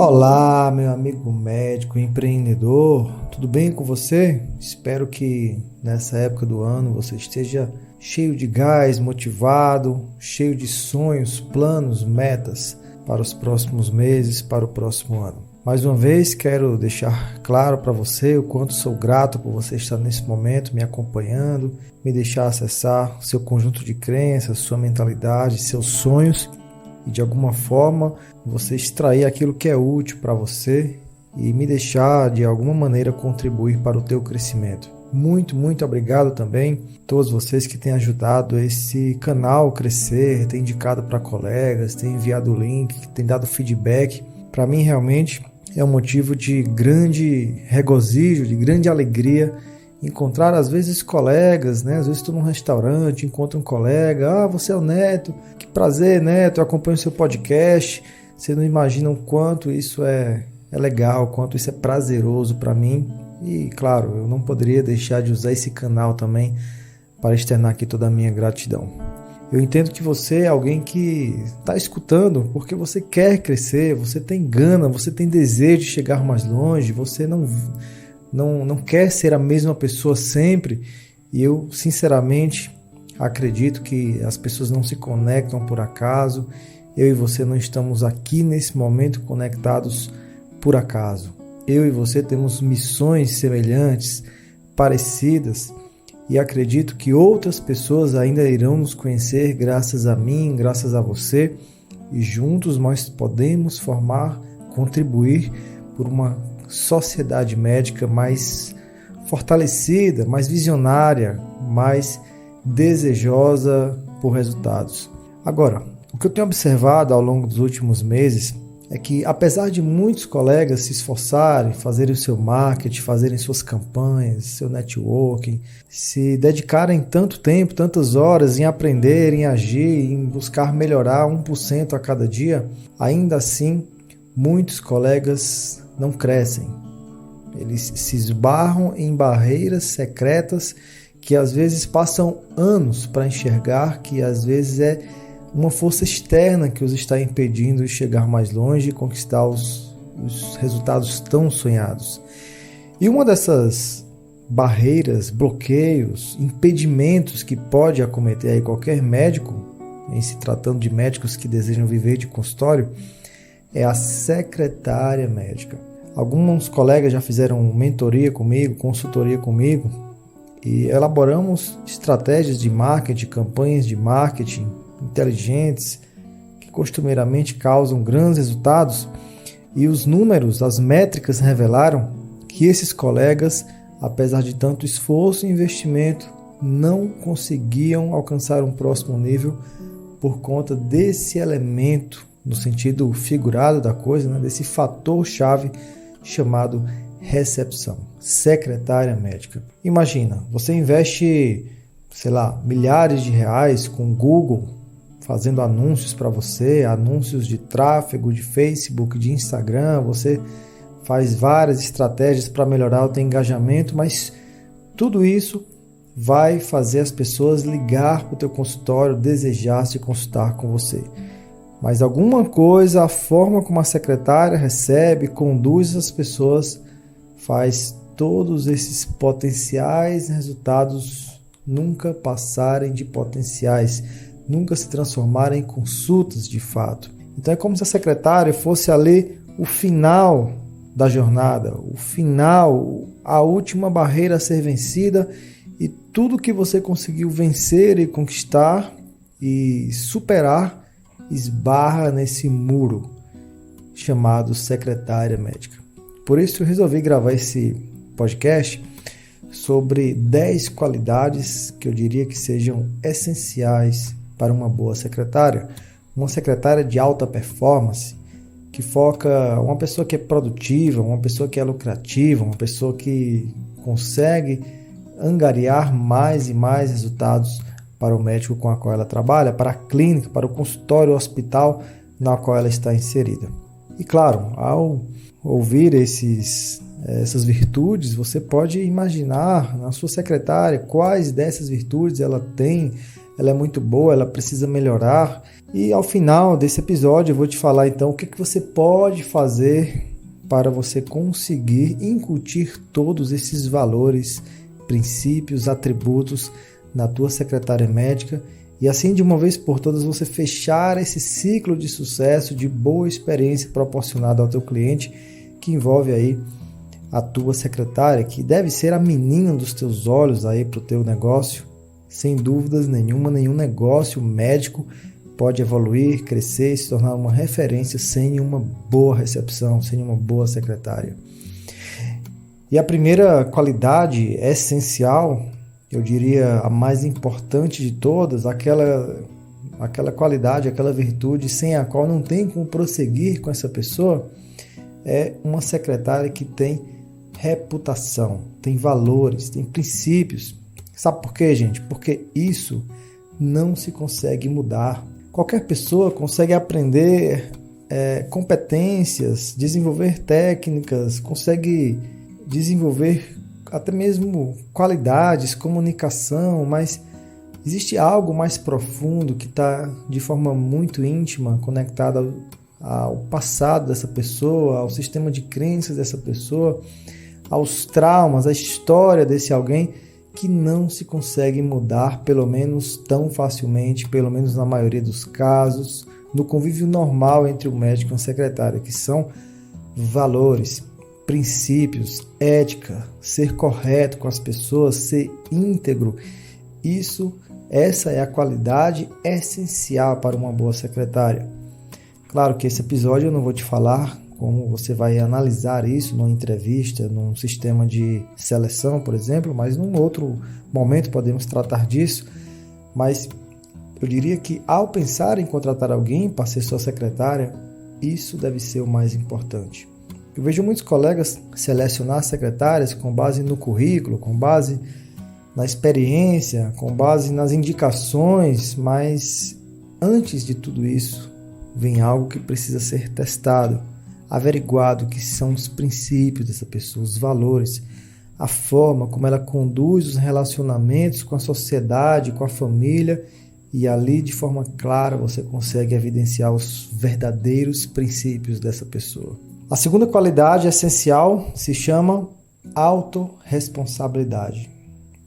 Olá, meu amigo médico empreendedor, tudo bem com você? Espero que nessa época do ano você esteja cheio de gás, motivado, cheio de sonhos, planos, metas para os próximos meses, para o próximo ano. Mais uma vez quero deixar claro para você o quanto sou grato por você estar nesse momento me acompanhando, me deixar acessar seu conjunto de crenças, sua mentalidade, seus sonhos e de alguma forma você extrair aquilo que é útil para você e me deixar de alguma maneira contribuir para o teu crescimento. Muito obrigado também a todos vocês que têm ajudado esse canal crescer, têm indicado para colegas, têm enviado o link, têm dado feedback. Para mim realmente é um motivo de grande regozijo, de grande alegria encontrar às vezes colegas, né? Às vezes estou num restaurante, encontro um colega, você é o Neto, que prazer Neto, eu acompanho o seu podcast. Você não imagina o quanto isso é legal, o quanto isso é prazeroso para mim. E claro, eu não poderia deixar de usar esse canal também para externar aqui toda a minha gratidão. Eu entendo que você é alguém que está escutando porque você quer crescer, você tem gana, você tem desejo de chegar mais longe, você não quer ser a mesma pessoa sempre, e eu sinceramente acredito que as pessoas não se conectam por acaso. Eu e você não estamos aqui nesse momento conectados por acaso. Eu e você temos missões semelhantes, parecidas, e acredito que outras pessoas ainda irão nos conhecer graças a mim, graças a você, e juntos nós podemos formar, contribuir por uma sociedade médica mais fortalecida, mais visionária, mais desejosa por resultados. Agora, o que eu tenho observado ao longo dos últimos meses é que, apesar de muitos colegas se esforçarem, fazerem o seu marketing, fazerem suas campanhas, seu networking, se dedicarem tanto tempo, tantas horas em aprender, em agir, em buscar melhorar 1% a cada dia, ainda assim, muitos colegas não crescem. Eles se esbarram em barreiras secretas que às vezes passam anos para enxergar, que às vezes é uma força externa que os está impedindo de chegar mais longe e conquistar os resultados tão sonhados. E uma dessas barreiras, bloqueios, impedimentos que pode acometer aí qualquer médico, em se tratando de médicos que desejam viver de consultório, é a secretária médica. Alguns colegas já fizeram mentoria comigo, consultoria comigo, e elaboramos estratégias de marketing, campanhas de marketing inteligentes que costumeiramente causam grandes resultados, e os números, as métricas revelaram que esses colegas, apesar de tanto esforço e investimento, não conseguiam alcançar um próximo nível por conta desse elemento, no sentido figurado da coisa, né, desse fator-chave chamado recepção, secretária médica. Imagina, você investe, milhares de reais com Google, fazendo anúncios para você, anúncios de tráfego, de Facebook, de Instagram, você faz várias estratégias para melhorar o teu engajamento, mas tudo isso vai fazer as pessoas ligar para o teu consultório, desejar se consultar com você. Mas alguma coisa, a forma como a secretária recebe, conduz as pessoas, faz todos esses potenciais resultados nunca passarem de potenciais, nunca se transformarem em consultas de fato. Então é como se a secretária fosse ali o final da jornada, o final, a última barreira a ser vencida, e tudo que você conseguiu vencer e conquistar e superar esbarra nesse muro chamado secretária médica. Por isso eu resolvi gravar esse podcast sobre 10 qualidades que eu diria que sejam essenciais para uma boa secretária. Uma secretária de alta performance, que foca, uma pessoa que é produtiva, uma pessoa que é lucrativa, uma pessoa que consegue angariar mais e mais resultados para o médico com a qual ela trabalha, para a clínica, para o consultório, o hospital na qual ela está inserida. E claro, ao ouvir essas virtudes, você pode imaginar na sua secretária quais dessas virtudes ela tem, ela é muito boa, ela precisa melhorar. E ao final desse episódio eu vou te falar então o que você pode fazer para você conseguir incutir todos esses valores, princípios, atributos na tua secretária médica e assim de uma vez por todas você fechar esse ciclo de sucesso, de boa experiência proporcionada ao teu cliente, que envolve aí a tua secretária, que deve ser a menina dos teus olhos aí para o teu negócio. Sem dúvidas nenhuma, nenhum negócio médico pode evoluir, crescer e se tornar uma referência sem uma boa recepção, sem uma boa secretária. E a primeira qualidade essencial, eu diria a mais importante de todas, aquela qualidade, aquela virtude sem a qual não tem como prosseguir com essa pessoa, é uma secretária que tem reputação, tem valores, tem princípios. Sabe por quê, gente? Porque isso não se consegue mudar. Qualquer pessoa consegue aprender competências, desenvolver técnicas, consegue desenvolver até mesmo qualidades, comunicação, mas existe algo mais profundo que está de forma muito íntima conectado ao passado dessa pessoa, ao sistema de crenças dessa pessoa, aos traumas, à história desse alguém, que não se consegue mudar, pelo menos tão facilmente, pelo menos na maioria dos casos, no convívio normal entre o médico e a secretária, que são valores, princípios, ética, ser correto com as pessoas, ser íntegro. Essa é a qualidade essencial para uma boa secretária. Claro que esse episódio eu não vou te falar como você vai analisar isso numa entrevista, num sistema de seleção, por exemplo, mas num outro momento podemos tratar disso. Mas eu diria que ao pensar em contratar alguém para ser sua secretária, isso deve ser o mais importante. Eu vejo muitos colegas selecionar secretárias com base no currículo, com base na experiência, com base nas indicações, mas antes de tudo isso, vem algo que precisa ser testado, averiguado, que são os princípios dessa pessoa, os valores, a forma como ela conduz os relacionamentos com a sociedade, com a família, e ali de forma clara você consegue evidenciar os verdadeiros princípios dessa pessoa. A segunda qualidade essencial se chama autorresponsabilidade.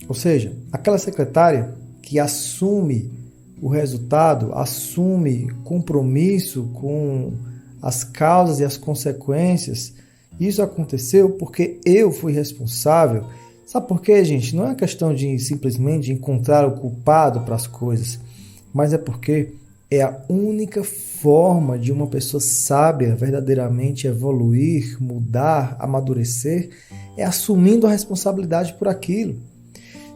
Ou seja, aquela secretária que assume o resultado, assume compromisso com as causas e as consequências. Isso aconteceu porque eu fui responsável. Sabe por quê, gente? Não é questão de simplesmente encontrar o culpado para as coisas, mas é porque é a única forma de uma pessoa sábia verdadeiramente evoluir, mudar, amadurecer, é assumindo a responsabilidade por aquilo.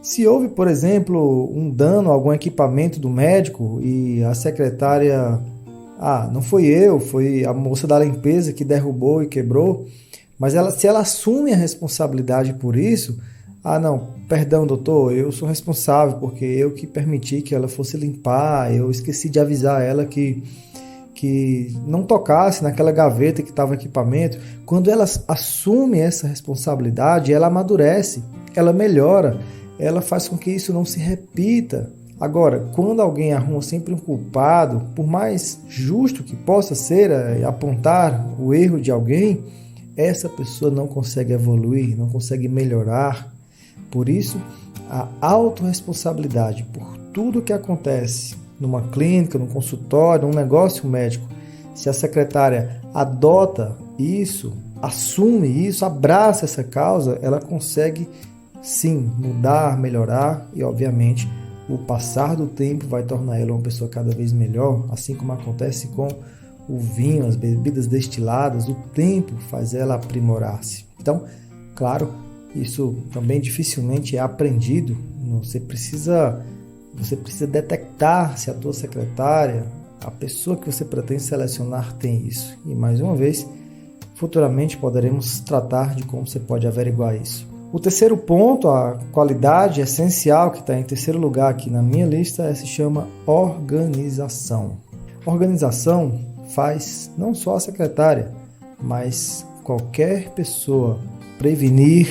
Se houve, por exemplo, um dano a algum equipamento do médico e a secretária, não foi eu, foi a moça da limpeza que derrubou e quebrou, mas se ela assume a responsabilidade por isso, não, perdão doutor, eu sou responsável porque eu que permiti que ela fosse limpar, eu esqueci de avisar ela que não tocasse naquela gaveta que estava o equipamento. Quando ela assume essa responsabilidade, ela amadurece, ela melhora, ela faz com que isso não se repita. Agora, quando alguém arruma sempre um culpado, por mais justo que possa ser apontar o erro de alguém, essa pessoa não consegue evoluir, não consegue melhorar. Por isso, a autorresponsabilidade por tudo que acontece numa clínica, num consultório, num negócio médico, se a secretária adota isso, assume isso, abraça essa causa, ela consegue sim mudar, melhorar e, obviamente, o passar do tempo vai tornar ela uma pessoa cada vez melhor, assim como acontece com o vinho, as bebidas destiladas, o tempo faz ela aprimorar-se. Então, claro, isso também dificilmente é aprendido. Você precisa detectar se a tua secretária, a pessoa que você pretende selecionar, tem isso. E mais uma vez, futuramente poderemos tratar de como você pode averiguar isso. O terceiro ponto, a qualidade essencial que está em terceiro lugar aqui na minha lista, se chama organização. Organização faz não só a secretária, mas qualquer pessoa prevenir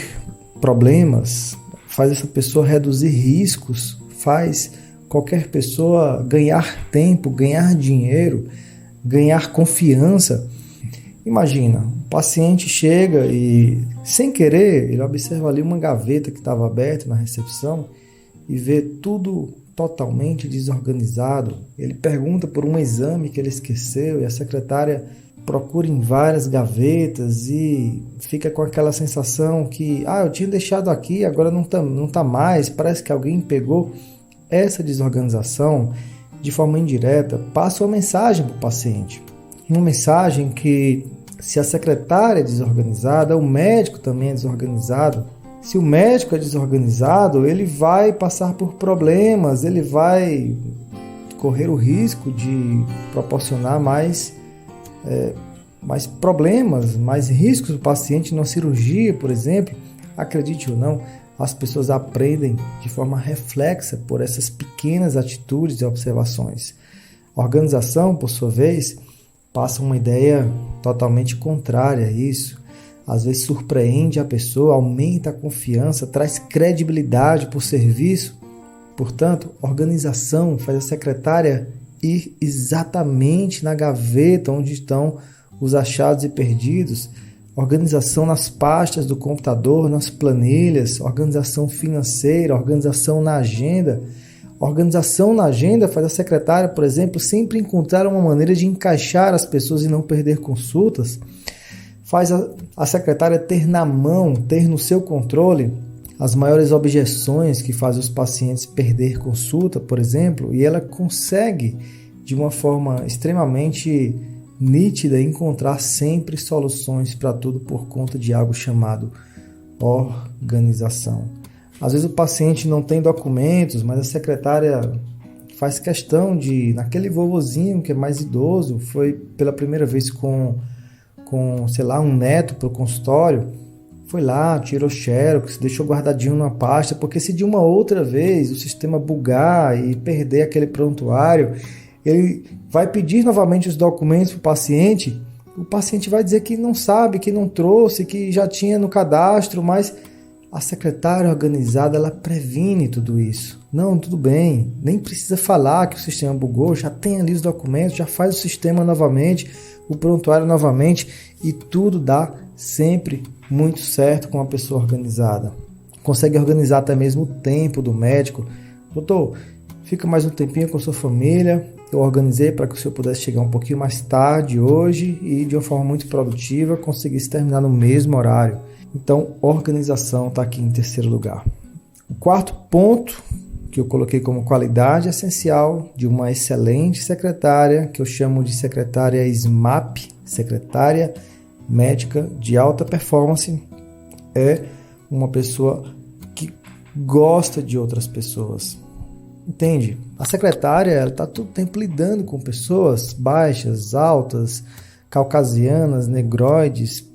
problemas, faz essa pessoa reduzir riscos, faz qualquer pessoa ganhar tempo, ganhar dinheiro, ganhar confiança. Imagina, o paciente chega e, sem querer, ele observa ali uma gaveta que estava aberta na recepção e vê tudo totalmente desorganizado. Ele pergunta por um exame que ele esqueceu e a secretária procura em várias gavetas e fica com aquela sensação que eu tinha deixado aqui, agora não tá mais, parece que alguém pegou. Essa desorganização, de forma indireta, passa uma mensagem para o paciente. Uma mensagem que, se a secretária é desorganizada, o médico também é desorganizado. Se o médico é desorganizado, ele vai passar por problemas, ele vai correr o risco de proporcionar mais problemas, mais riscos para o paciente na cirurgia, por exemplo. Acredite ou não, as pessoas aprendem de forma reflexa por essas pequenas atitudes e observações. A organização, por sua vez, passa uma ideia totalmente contrária a isso. Às vezes surpreende a pessoa, aumenta a confiança, traz credibilidade para o serviço. Portanto, organização faz a secretária ir exatamente na gaveta onde estão os achados e perdidos. Organização nas pastas do computador, nas planilhas, organização financeira, organização na agenda. Organização na agenda faz a secretária, por exemplo, sempre encontrar uma maneira de encaixar as pessoas e não perder consultas. Faz a secretária ter na mão, ter no seu controle as maiores objeções que fazem os pacientes perder consulta, por exemplo, e ela consegue, de uma forma extremamente nítida, encontrar sempre soluções para tudo por conta de algo chamado organização. Às vezes o paciente não tem documentos, mas a secretária faz questão de, naquele vovozinho que é mais idoso, foi pela primeira vez com sei lá, um neto para o consultório, foi lá, tirou xerox, deixou guardadinho numa pasta, porque se de uma outra vez o sistema bugar e perder aquele prontuário, ele vai pedir novamente os documentos para o paciente vai dizer que não sabe, que não trouxe, que já tinha no cadastro, mas a secretária organizada, ela previne tudo isso. Não, tudo bem, nem precisa falar que o sistema bugou, já tem ali os documentos, já faz o sistema novamente, o prontuário novamente, e tudo dá sempre muito certo com a pessoa organizada. Consegue organizar até mesmo o tempo do médico. Doutor, fica mais um tempinho com a sua família. Eu organizei para que o senhor pudesse chegar um pouquinho mais tarde hoje e de uma forma muito produtiva conseguisse terminar no mesmo horário. Então, organização está aqui em terceiro lugar. O quarto ponto que eu coloquei como qualidade essencial de uma excelente secretária, que eu chamo de secretária SMAP, secretária médica de alta performance, é uma pessoa que gosta de outras pessoas. Entende? A secretária está todo tempo lidando com pessoas baixas, altas, caucasianas, negroides,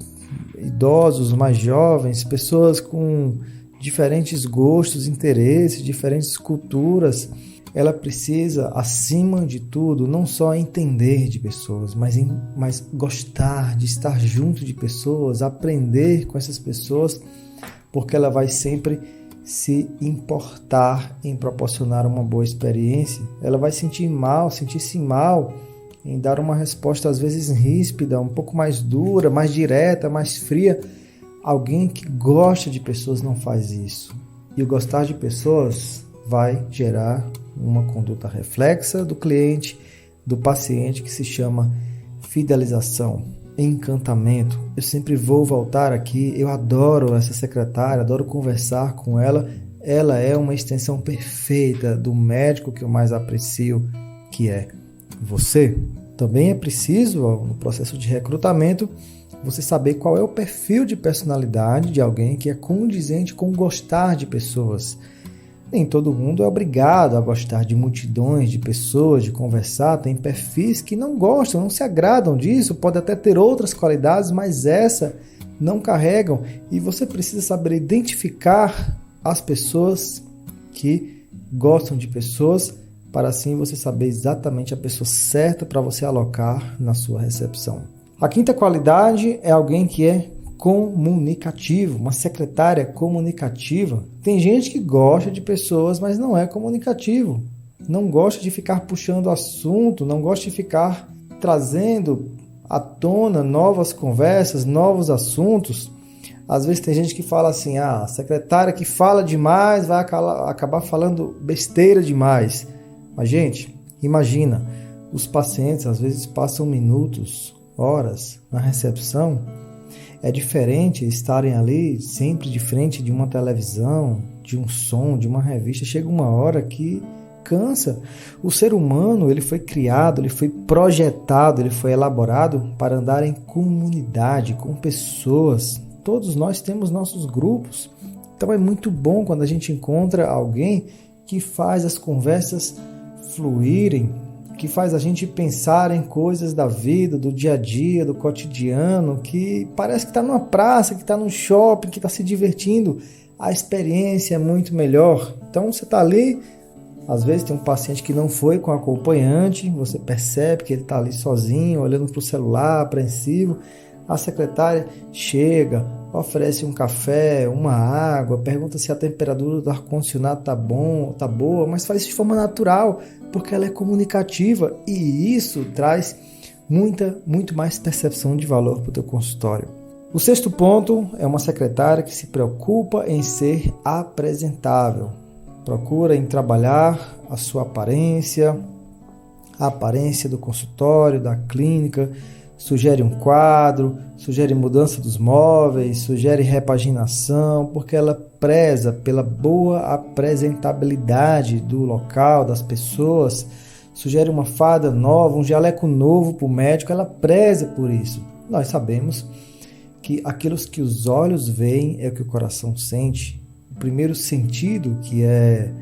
idosos, mais jovens, pessoas com diferentes gostos, interesses, diferentes culturas. Ela precisa, acima de tudo, não só entender de pessoas, mas gostar de estar junto de pessoas, aprender com essas pessoas, porque ela vai sempre se importar em proporcionar uma boa experiência. Ela vai sentir-se mal em dar uma resposta às vezes ríspida, um pouco mais dura, mais direta, mais fria. Alguém que gosta de pessoas não faz isso. E o gostar de pessoas vai gerar uma conduta reflexa do cliente, do paciente, que se chama fidelização, encantamento. Eu sempre vou voltar aqui, eu adoro essa secretária, adoro conversar com ela. Ela é uma extensão perfeita do médico que eu mais aprecio, que é você. Também é preciso, no processo de recrutamento, você saber qual é o perfil de personalidade de alguém que é condizente com gostar de pessoas. Nem todo mundo é obrigado a gostar de multidões de pessoas, de conversar. Tem perfis que não gostam, não se agradam disso, pode até ter outras qualidades, mas essa não carregam. E você precisa saber identificar as pessoas que gostam de pessoas, para assim você saber exatamente a pessoa certa para você alocar na sua recepção. A quinta qualidade é alguém que é comunicativo, uma secretária comunicativa. Tem gente que gosta de pessoas, mas não é comunicativo. não gosta de ficar puxando assunto, não gosta de ficar trazendo à tona novas conversas, novos assuntos. Às vezes tem gente que fala assim, a secretária que fala demais vai acabar falando besteira demais. Mas, gente, imagina, os pacientes às vezes passam minutos, horas na recepção. É diferente estarem ali sempre de frente de uma televisão, de um som, de uma revista. Chega uma hora que cansa. O ser humano, ele foi criado, ele foi projetado, ele foi elaborado para andar em comunidade, com pessoas. Todos nós temos nossos grupos. Então é muito bom quando a gente encontra alguém que faz as conversas fluírem, que faz a gente pensar em coisas da vida, do dia a dia, do cotidiano, que parece que está numa praça, que está num shopping, que está se divertindo. A experiência é muito melhor. Então você está ali, às vezes tem um paciente que não foi com acompanhante, você percebe que ele está ali sozinho, olhando para o celular, apreensivo. A secretária chega, oferece um café, uma água, pergunta se a temperatura do ar-condicionado está boa, mas faz isso de forma natural, porque ela é comunicativa e isso traz muito mais percepção de valor para o teu consultório. O sexto ponto é uma secretária que se preocupa em ser apresentável. Procura em trabalhar a sua aparência, a aparência do consultório, da clínica, sugere um quadro, sugere mudança dos móveis, sugere repaginação, porque ela preza pela boa apresentabilidade do local, das pessoas, sugere uma farda nova, um jaleco novo para o médico, ela preza por isso. Nós sabemos que aquilo que os olhos veem é o que o coração sente. O primeiro sentido que é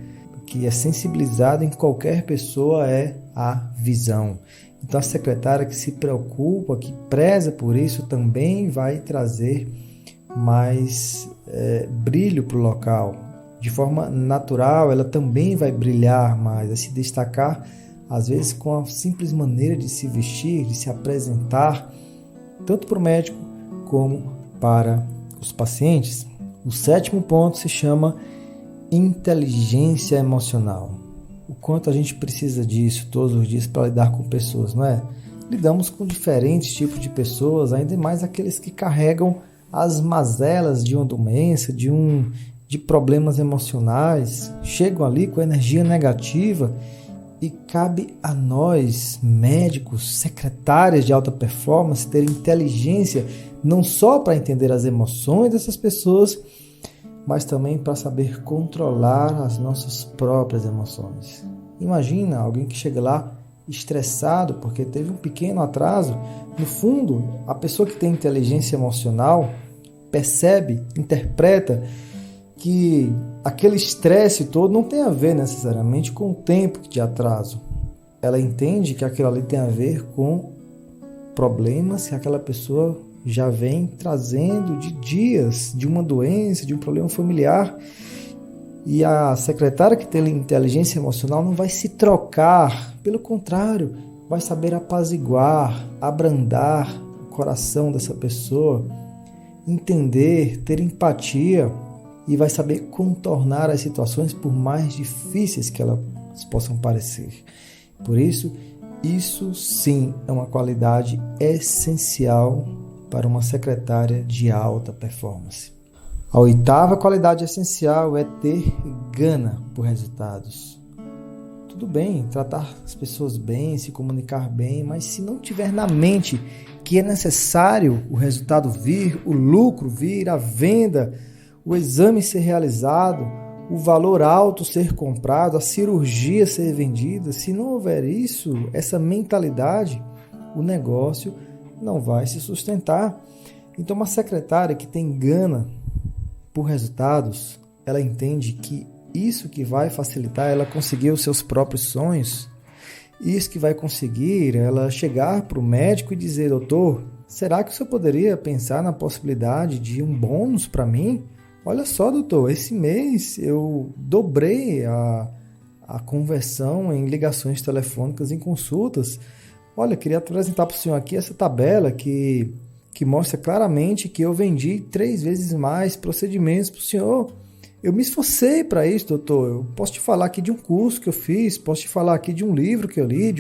sensibilizado em qualquer pessoa é a visão. Então a secretária que se preocupa, que preza por isso, também vai trazer mais brilho para o local. De forma natural, ela também vai brilhar mais, vai se destacar, às vezes com a simples maneira de se vestir, de se apresentar, tanto para o médico como para os pacientes. O sétimo ponto se chama inteligência emocional. O quanto a gente precisa disso todos os dias para lidar com pessoas, não é? Lidamos com diferentes tipos de pessoas, ainda mais aqueles que carregam as mazelas de uma doença, de problemas emocionais, chegam ali com energia negativa e cabe a nós, médicos, secretárias de alta performance, ter inteligência não só para entender as emoções dessas pessoas, mas também para saber controlar as nossas próprias emoções. Imagina alguém que chega lá estressado porque teve um pequeno atraso. No fundo, a pessoa que tem inteligência emocional percebe, interpreta que aquele estresse todo não tem a ver necessariamente com o tempo de atraso. Ela entende que aquilo ali tem a ver com problemas que aquela pessoa já vem trazendo de dias, de uma doença, de um problema familiar. E a secretária que tem inteligência emocional não vai se trocar, pelo contrário, vai saber apaziguar, abrandar o coração dessa pessoa, entender, ter empatia e vai saber contornar as situações por mais difíceis que elas possam parecer. Por isso sim é uma qualidade essencial para uma secretária de alta performance. A oitava qualidade essencial é ter gana por resultados. Tudo bem, tratar as pessoas bem, se comunicar bem, mas se não tiver na mente que é necessário o resultado vir, o lucro vir, a venda, o exame ser realizado, o valor alto ser comprado, a cirurgia ser vendida, se não houver isso, essa mentalidade, o negócio não vai se sustentar. Então uma secretária que tem gana por resultados, ela entende que isso que vai facilitar ela conseguir os seus próprios sonhos, isso que vai conseguir ela chegar para o médico e dizer: doutor, será que o senhor poderia pensar na possibilidade de um bônus para mim? Olha só, doutor, esse mês eu dobrei a conversão em ligações telefônicas em consultas. Olha, queria apresentar para o senhor aqui essa tabela que mostra claramente que eu vendi 3 vezes mais procedimentos para o senhor. Eu me esforcei para isso, doutor. Eu posso te falar aqui de um curso que eu fiz, posso te falar aqui de um livro que eu li,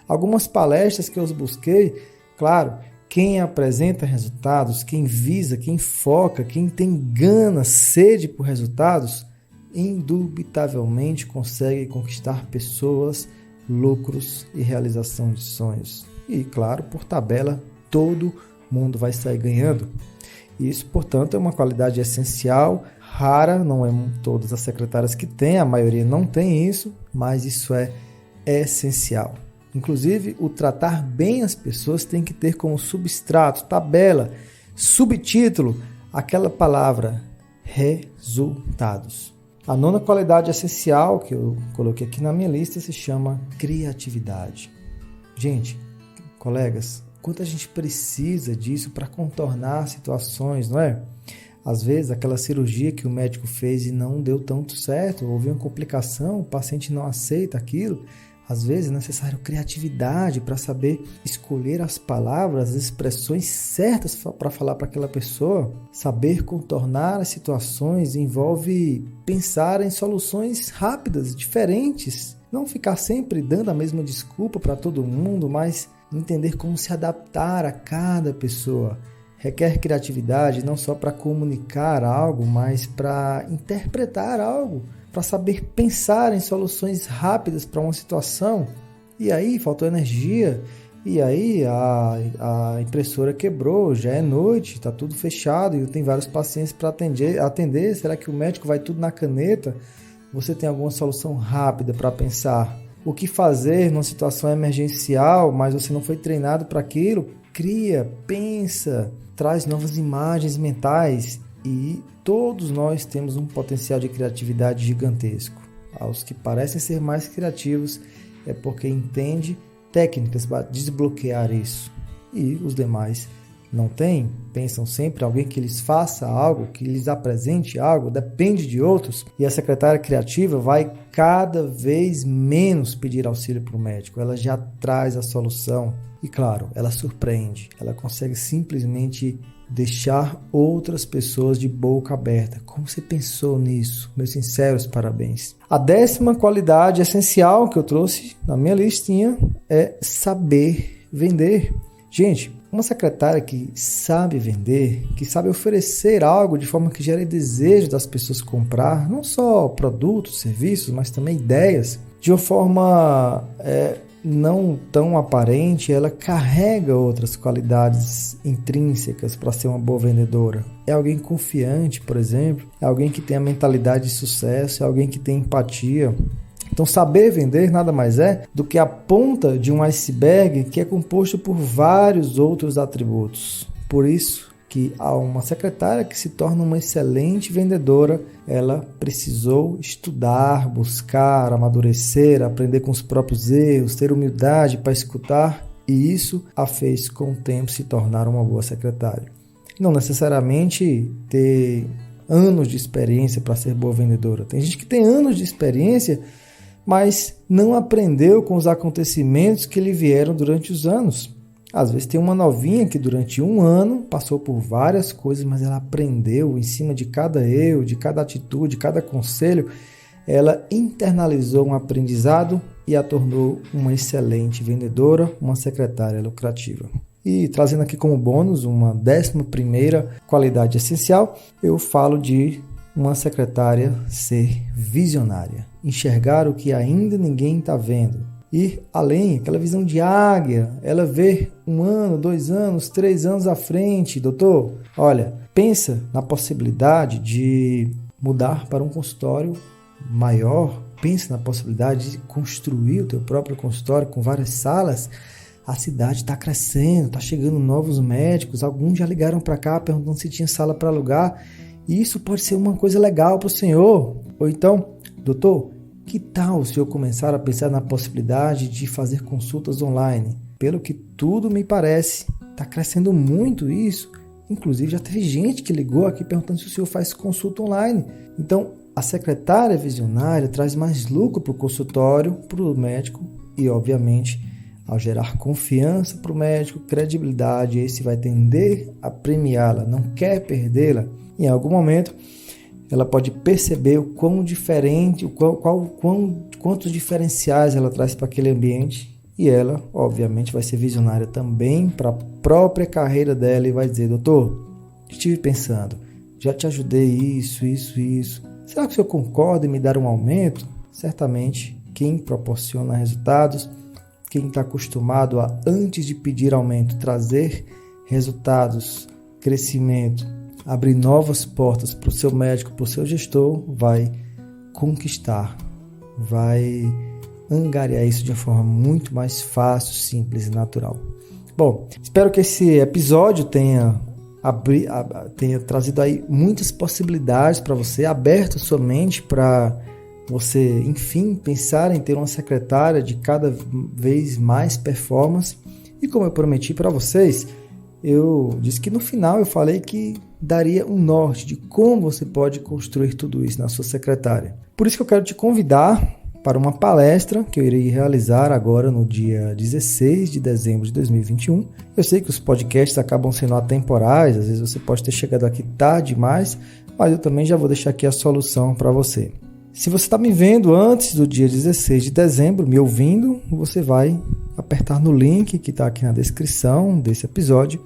algumas palestras que eu busquei. Claro, quem apresenta resultados, quem visa, quem foca, quem tem gana, sede por resultados, indubitavelmente consegue conquistar pessoas, lucros e realização de sonhos. E, claro, por tabela, todo mundo vai sair ganhando. Isso, portanto, é uma qualidade essencial, rara, não é todas as secretárias que têm, a maioria não tem isso, mas isso é essencial. Inclusive, o tratar bem as pessoas tem que ter como substrato, tabela, subtítulo, aquela palavra, resultados. A nona qualidade essencial que eu coloquei aqui na minha lista se chama criatividade. Gente, colegas, quanto a gente precisa disso para contornar situações, não é? Às vezes, aquela cirurgia que o médico fez e não deu tanto certo, houve uma complicação, o paciente não aceita aquilo. Às vezes é necessário criatividade para saber escolher as palavras, as expressões certas para falar para aquela pessoa. Saber contornar as situações envolve pensar em soluções rápidas, diferentes. Não ficar sempre dando a mesma desculpa para todo mundo, mas entender como se adaptar a cada pessoa. Requer criatividade não só para comunicar algo, mas para interpretar algo, para saber pensar em soluções rápidas para uma situação. E aí faltou energia, e aí a impressora quebrou, já é noite, está tudo fechado e tem vários pacientes para atender. Será que o médico vai tudo na caneta? Você tem alguma solução rápida para pensar? O que fazer numa situação emergencial, mas você não foi treinado para aquilo? Cria, pensa, traz novas imagens mentais e todos nós temos um potencial de criatividade gigantesco. Aos que parecem ser mais criativos é porque entende técnicas para desbloquear isso. E os demais não têm, pensam sempre em alguém que lhes faça algo, que lhes apresente algo, depende de outros. E a secretária criativa vai cada vez menos pedir auxílio para o médico. Ela já traz a solução. E claro, ela surpreende. Ela consegue simplesmente deixar outras pessoas de boca aberta. Como você pensou nisso? Meus sinceros parabéns. A 10ª qualidade essencial que eu trouxe na minha listinha é saber vender. Gente, uma secretária que sabe vender, que sabe oferecer algo de forma que gere desejo das pessoas comprar, não só produtos, serviços, mas também ideias, de uma forma não tão aparente, ela carrega outras qualidades intrínsecas para ser uma boa vendedora. É alguém confiante, por exemplo, é alguém que tem a mentalidade de sucesso, é alguém que tem empatia. Então, saber vender nada mais é do que a ponta de um iceberg que é composto por vários outros atributos. Por isso que uma secretária que se torna uma excelente vendedora, ela precisou estudar, buscar, amadurecer, aprender com os próprios erros, ter humildade para escutar, e isso a fez com o tempo se tornar uma boa secretária. Não necessariamente ter anos de experiência para ser boa vendedora. Tem gente que tem anos de experiência, mas não aprendeu com os acontecimentos que lhe vieram durante os anos. Às vezes tem uma novinha que durante um ano passou por várias coisas, mas ela aprendeu em cima de cada erro, de cada atitude, de cada conselho. Ela internalizou um aprendizado e a tornou uma excelente vendedora, uma secretária lucrativa. E trazendo aqui como bônus uma 11ª qualidade essencial, eu falo de uma secretária ser visionária, enxergar o que ainda ninguém está vendo, ir além, aquela visão de águia, ela vê 1 ano, 2 anos, 3 anos à frente. Doutor, olha, pensa na possibilidade de mudar para um consultório maior, pensa na possibilidade de construir o teu próprio consultório com várias salas. A cidade está crescendo, está chegando novos médicos, alguns já ligaram para cá perguntando se tinha sala para alugar. E isso pode ser uma coisa legal para o senhor. Ou então, doutor, que tal o senhor começar a pensar na possibilidade de fazer consultas online? Pelo que tudo me parece, está crescendo muito isso. Inclusive, já teve gente que ligou aqui perguntando se o senhor faz consulta online. Então, a secretária visionária traz mais lucro para o consultório, para o médico e, obviamente, ao gerar confiança para o médico, credibilidade, esse vai tender a premiá-la, não quer perdê-la. Em algum momento, ela pode perceber o quão diferente, quantos diferenciais ela traz para aquele ambiente, e ela, obviamente, vai ser visionária também para a própria carreira dela e vai dizer: doutor, estive pensando, já te ajudei isso. Será que o senhor concorda em me dar um aumento? Certamente, quem proporciona resultados, quem está acostumado a, antes de pedir aumento, trazer resultados, crescimento, abrir novas portas para o seu médico, para o seu gestor, vai conquistar, vai angariar isso de uma forma muito mais fácil, simples e natural. Bom, espero que esse episódio tenha trazido aí muitas possibilidades para você, aberto a sua mente para você, enfim, pensar em ter uma secretária de cada vez mais performance. E como eu prometi para vocês, eu disse que no final eu falei que daria um norte de como você pode construir tudo isso na sua secretária. Por isso que eu quero te convidar para uma palestra que eu irei realizar agora no dia 16 de dezembro de 2021. Eu sei que os podcasts acabam sendo atemporais, às vezes você pode ter chegado aqui tarde demais, mas eu também já vou deixar aqui a solução para você. Se você está me vendo antes do dia 16 de dezembro, me ouvindo, você vai apertar no link que está aqui na descrição desse episódio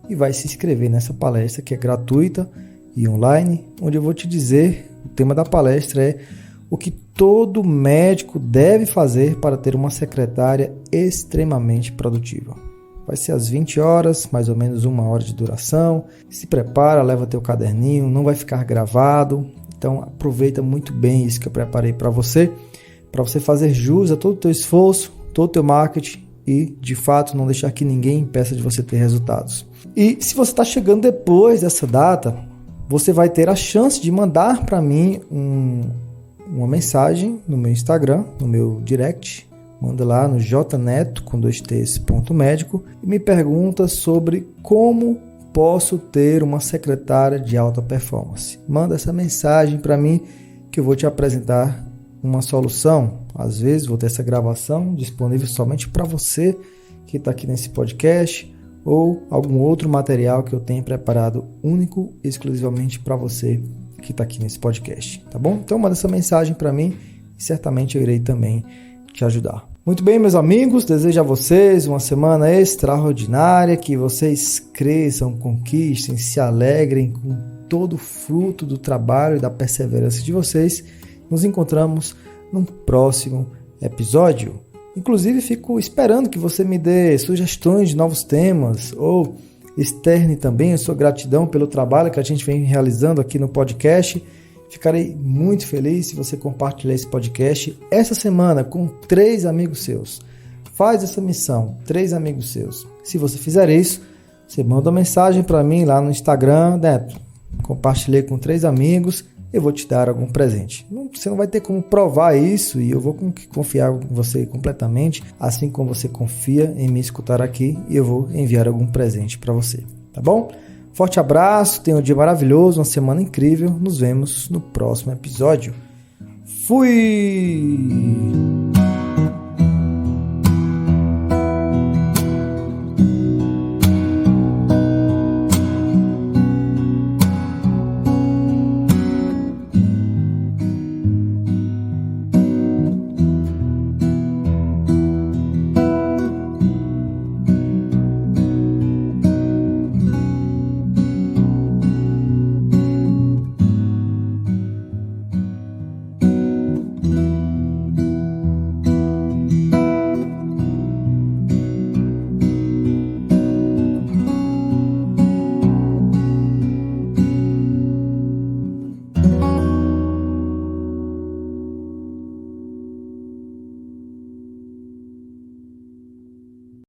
e vai se inscrever nessa palestra que é gratuita e online, onde eu vou te dizer, o tema da palestra é o que todo médico deve fazer para ter uma secretária extremamente produtiva. Vai ser às 20 horas, mais ou menos 1 hora de duração. Se prepara, leva teu caderninho, não vai ficar gravado. Então aproveita muito bem isso que eu preparei para você fazer jus a todo o teu esforço, todo o teu marketing e, de fato, não deixar que ninguém impeça de você ter resultados. E se você está chegando depois dessa data, você vai ter a chance de mandar para mim uma mensagem no meu Instagram, no meu direct, manda lá no jneto com 2ts.médico e me pergunta sobre como posso ter uma secretária de alta performance. Manda essa mensagem para mim que eu vou te apresentar uma solução. Às vezes vou ter essa gravação disponível somente para você que está aqui nesse podcast ou algum outro material que eu tenha preparado único e exclusivamente para você que está aqui nesse podcast, tá bom? Então manda essa mensagem para mim e certamente eu irei também te ajudar. Muito bem, meus amigos, desejo a vocês uma semana extraordinária, que vocês cresçam, conquistem, se alegrem com todo o fruto do trabalho e da perseverança de vocês. Nos encontramos num próximo episódio. Inclusive, fico esperando que você me dê sugestões de novos temas ou externe também a sua gratidão pelo trabalho que a gente vem realizando aqui no podcast. Ficarei muito feliz se você compartilhar esse podcast essa semana com 3 amigos seus. Faz essa missão, 3 amigos seus. Se você fizer isso, você manda uma mensagem para mim lá no Instagram, Neto, compartilhei com 3 amigos, eu vou te dar algum presente. Você não vai ter como provar isso e eu vou confiar em você completamente, assim como você confia em me escutar aqui e eu vou enviar algum presente para você, tá bom? Forte abraço, tenha um dia maravilhoso, uma semana incrível. Nos vemos no próximo episódio. Fui!